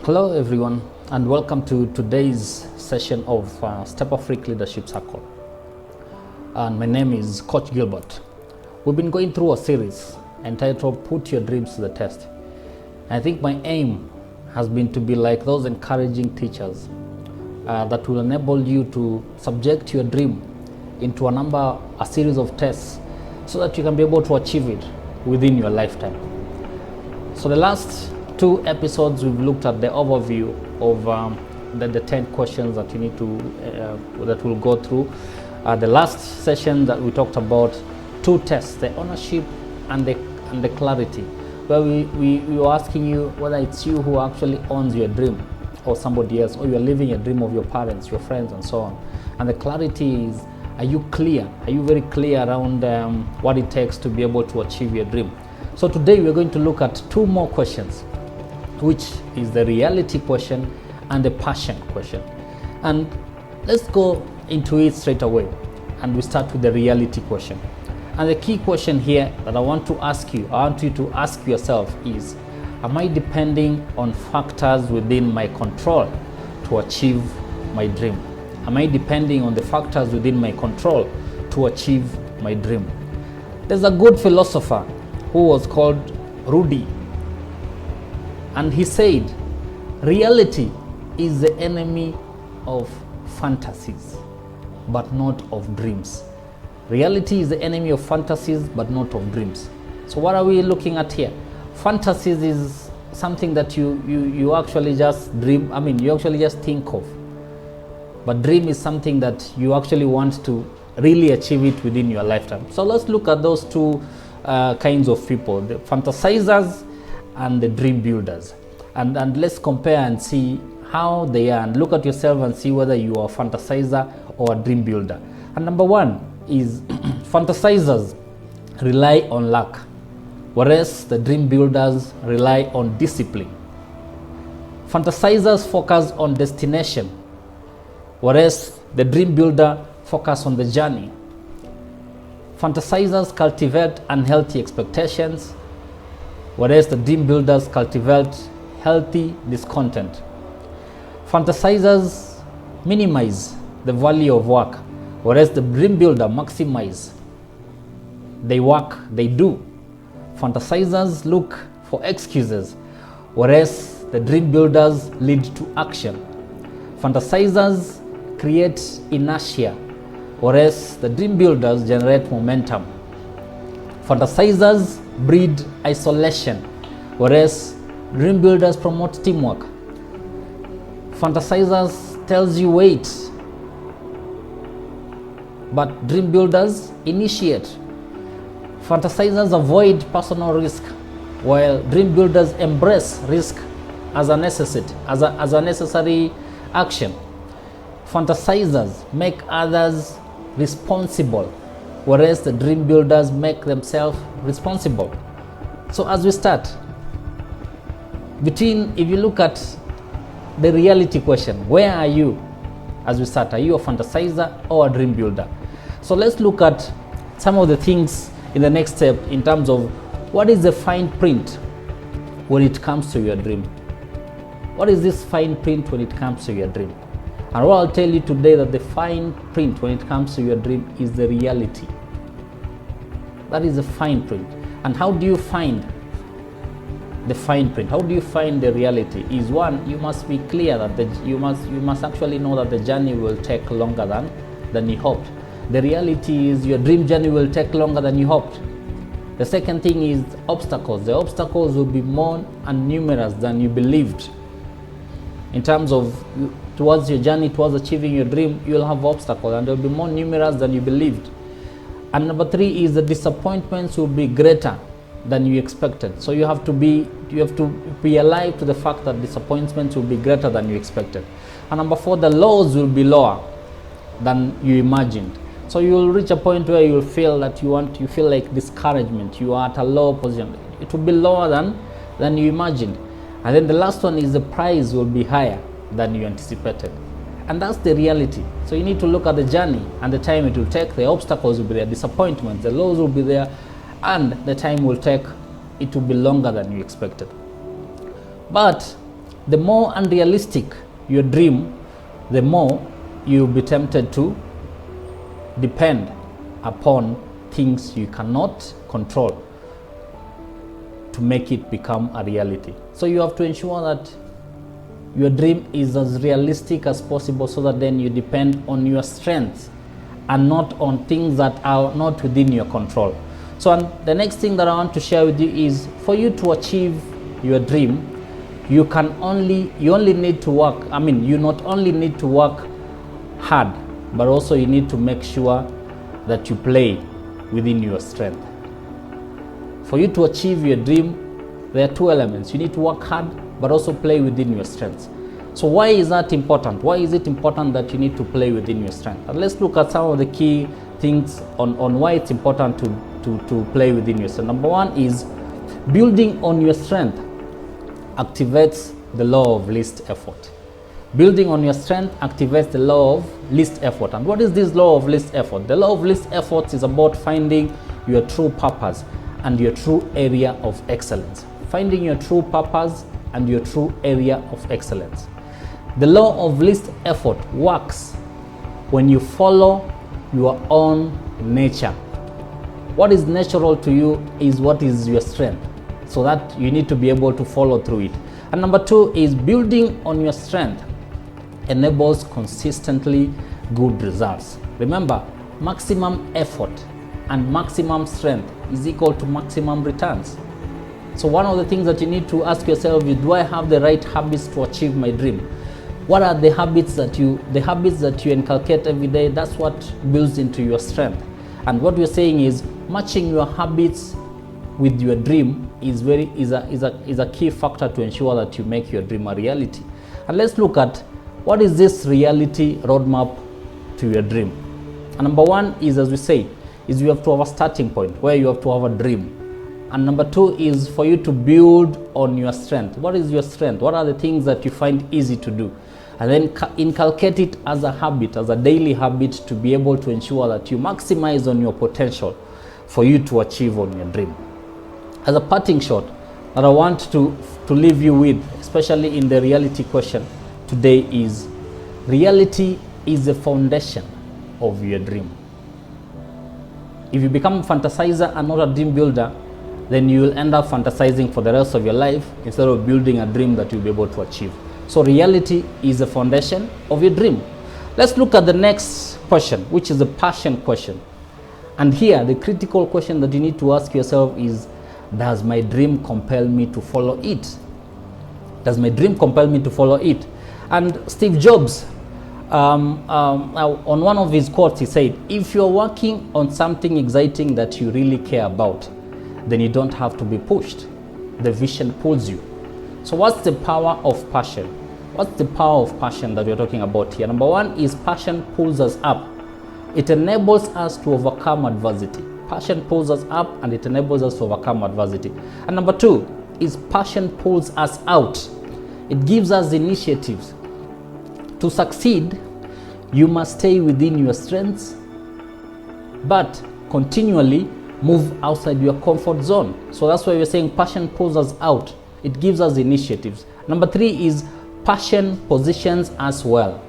Hello everyone, and welcome to today's session of Step Afrique Leadership Circle. And my name is Coach Gilbert. We've been going through a series entitled Put Your Dreams to the Test. I think my aim has been to be like those encouraging teachers that will enable you to subject your dream into a series of tests so that you can be able to achieve it within your lifetime. So the last two episodes we've looked at the overview of the 10 questions that you need to that we'll go through. The last session that we talked about two tests, the ownership and the clarity, where we were asking you whether it's you who actually owns your dream or somebody else, or you're living a dream of your parents, your friends, and so on. And the clarity is, are you clear? Are you very clear around what it takes to be able to achieve your dream? So today we're going to look at two more questions, which is the reality question and the passion question. And let's go into it straight away. And we start with the reality question. And the key question here that I want you to ask yourself is, am I depending on factors within my control to achieve my dream? Am I depending on the factors within my control to achieve my dream? There's a good philosopher who was called Rudy, and he said, reality is the enemy of fantasies, but not of dreams. Reality is the enemy of fantasies, but not of dreams. So what are we looking at here? Fantasies is something that you actually just dream, you actually just think of. But dream is something that you actually want to really achieve it within your lifetime. So let's look at those two kinds of people, the fantasizers and the dream builders. And let's compare and see how they are, and look at yourself and see whether you are a fantasizer or a dream builder. And number one is fantasizers rely on luck, whereas the dream builders rely on discipline. Fantasizers focus on destination, whereas the dream builder focus on the journey. Fantasizers cultivate unhealthy expectations, whereas the dream builders cultivate healthy discontent. Fantasizers minimize the value of work, whereas the dream builder maximize the work they do. Fantasizers look for excuses, whereas the dream builders lead to action. Fantasizers create inertia, whereas the dream builders generate momentum. Fantasizers breed isolation, whereas dream builders promote teamwork. Fantasizers tells you wait, but dream builders initiate. Fantasizers avoid personal risk, while dream builders embrace risk as a necessary action. Fantasizers make others responsible, whereas the dream builders make themselves responsible. So as we start, if you look at the reality question, where are you as we start? Are you a fantasizer or a dream builder? So let's look at some of the things in the next step in terms of what is the fine print when it comes to your dream. What is this fine print when it comes to your dream? And what I'll tell you today, that the fine print when it comes to your dream is the reality. That is the fine print. And how do you find the fine print? How do you find the reality? Is one, you must be clear that you must actually know that the journey will take longer than you hoped. The reality is your dream journey will take longer than you hoped. The second thing is obstacles. The obstacles will be more and numerous than you believed. In terms of towards your journey, towards achieving your dream, you'll have obstacles and they'll be more numerous than you believed. And number three is the disappointments will be greater than you expected. So you have to be alive to the fact that disappointments will be greater than you expected. And number four, the lows will be lower than you imagined. So you will reach a point where you will feel that you feel like discouragement. You are at a low position. It will be lower than you imagined. And then the last one is the price will be higher than you anticipated. And that's the reality. So you need to look at the journey and the time it will take. The obstacles will be there, disappointments, the lows will be there, and the time will take, it will be longer than you expected. But The more unrealistic your dream, the more you'll be tempted to depend upon things you cannot control to make it become a reality. So you have to ensure that your dream is as realistic as possible, so that then you depend on your strengths and not on things that are not within your control. So the next thing that I want to share with you is, for you to achieve your dream, you only need to work. You not only need to work hard, but also you need to make sure that you play within your strength. For you to achieve your dream, there are two elements. You need to work hard, but also play within your strengths. So why is that important? Why is it important that you need to play within your strength? And let's look at some of the key things on why it's important to play within your strength. Number one is, building on your strength activates the law of least effort. Building on your strength activates the law of least effort. And what is this law of least effort? The law of least effort is about finding your true purpose and your true area of excellence. Finding your true purpose and your true area of excellence. The law of least effort works when you follow your own nature. What is natural to you is what is your strength, so that you need to be able to follow through it. And number two is, building on your strength enables consistently good results. Remember, maximum effort and maximum strength is equal to maximum returns. So one of the things that you need to ask yourself is, do I have the right habits to achieve my dream? What are the habits that you inculcate every day? That's what builds into your strength. And what we're saying is, matching your habits with your dream is a key factor to ensure that you make your dream a reality. And let's look at, what is this reality roadmap to your dream? And number one is, as we say, is you have to have a starting point where you have to have a dream. And number two is for you to build on your strength. What is your strength? What are the things that you find easy to do? And then inculcate it as a habit, as a daily habit, to be able to ensure that you maximize on your potential for you to achieve on your dream. As a parting shot that I want to leave you with, especially in the reality question today, is, reality is the foundation of your dream. If you become a fantasizer and not a dream builder, then you will end up fantasizing for the rest of your life instead of building a dream that you'll be able to achieve. So reality is the foundation of your dream. Let's look at the next question, which is the passion question. And here, the critical question that you need to ask yourself is, does my dream compel me to follow it? Does my dream compel me to follow it? And Steve Jobs, on one of his quotes, he said, if you're working on something exciting that you really care about, then you don't have to be pushed. The vision pulls you. So what's the power of passion? What's the power of passion that we're talking about here? Number one is, passion pulls us up. It enables us to overcome adversity. Passion pulls us up and it enables us to overcome adversity. And number two is, passion pulls us out. It gives us initiatives. To succeed, you must stay within your strengths, but continually move outside your comfort zone. So that's why we're saying passion pulls us out. It gives us initiatives. Number three is, passion positions us well.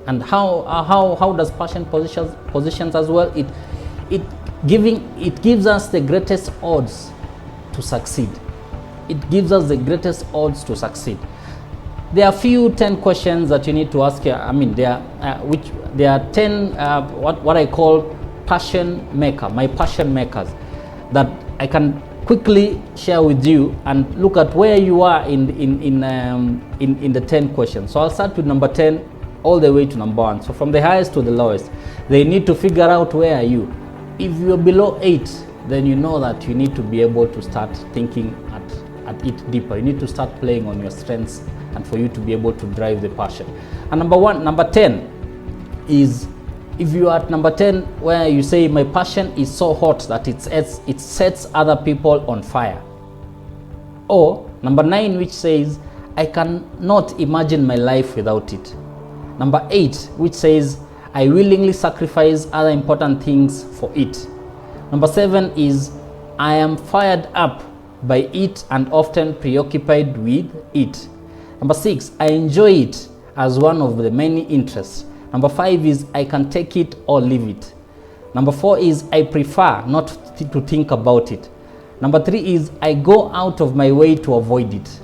And how does passion positions us well? It gives us the greatest odds to succeed. It gives us the greatest odds to succeed. There are 10 questions that you need to ask here. There are 10 what I call my passion makers, that I can quickly share with you and look at where you are in the 10 questions. So I'll start with number 10 all the way to number 1. So from the highest to the lowest, they need to figure out where are you. If you're below 8, then you know that you need to be able to start thinking at it deeper. You need to start playing on your strengths and for you to be able to drive the passion. And number 10 is, if you are at number 10 where you say my passion is so hot that it sets other people on fire. Or number 9, which says I cannot imagine my life without it. Number 8, which says I willingly sacrifice other important things for it. Number 7 is I am fired up by it and often preoccupied with it. Number 6, I enjoy it as one of the many interests. Number 5 is I can take it or leave it. Number 4 is I prefer not to think about it. Number 3 is I go out of my way to avoid it.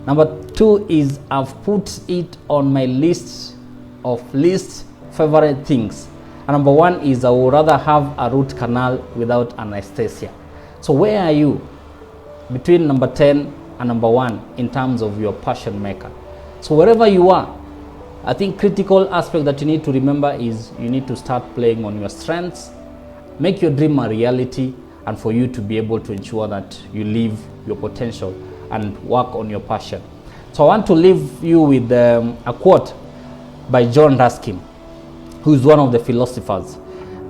Number 2 is I've put it on my list of least favorite things. And number 1 is I would rather have a root canal without anesthesia. So where are you between number 10 and number 1 in terms of your passion maker? So wherever you are, I think critical aspect that you need to remember is you need to start playing on your strengths, make your dream a reality, and for you to be able to ensure that you live your potential and work on your passion. So I want to leave you with a quote by John Ruskin, who is one of the philosophers,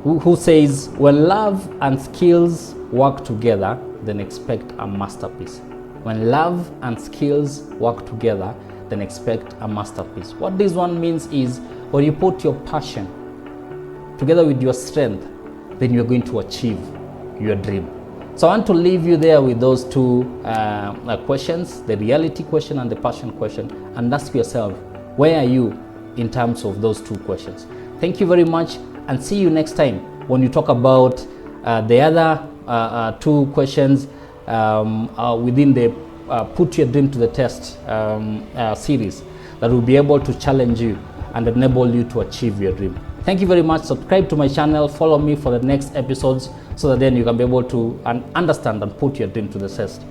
who says, when love and skills work together, then expect a masterpiece. When love and skills work together, then expect a masterpiece. What this one means is when you put your passion together with your strength, then you're going to achieve your dream. So I want to leave you there with those two questions, the reality question and the passion question, and ask yourself, where are you in terms of those two questions? Thank you very much, and see you next time when you talk about the other two questions within the Put Your Dream to the Test series that will be able to challenge you and enable you to achieve your dream. Thank you very much. Subscribe to my channel, follow me for the next episodes so that then you can be able to understand and put your dream to the test.